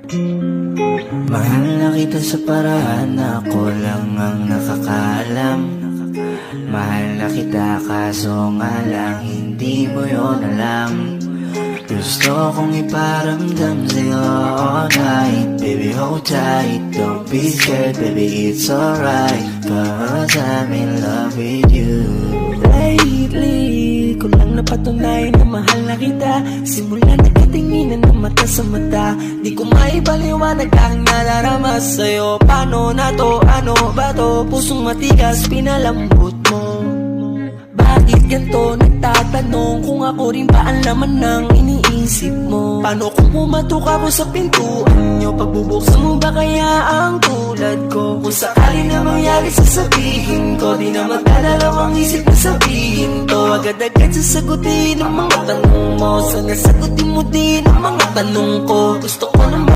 Mahal na kita sa paraan na ako lang ang nakakaalam. Mahal na kita kaso nga lang hindi mo yun alam. Gusto kong iparamdam sa'yo all night. Baby, hold tight, don't be scared, baby, it's alright, 'cause I'm in love with you. Lately, ko lang napatunayan na mahal na kita. Simula nagkatinginan ng mata sa mata, di ko maipaliwanag ang nadarama sa'yo. Paano na to, ano ba to? Pusong matigas, pinalambot mo. Bakit ganito? Nagtatanong kung ako rin ba ang laman ng iniisip mo. Paano kung pumatok ako sa pintuan nyo? Pagbubuksan mo ba kaya ang tulad ko? Kung sakali na mangyari sasabihin ko, di na magdadalawang isip na sabihin to. Agad-agad sasagutin ang mga tanong mo. Sana sagutin mo din ang mga tanong ko. Gusto ko naman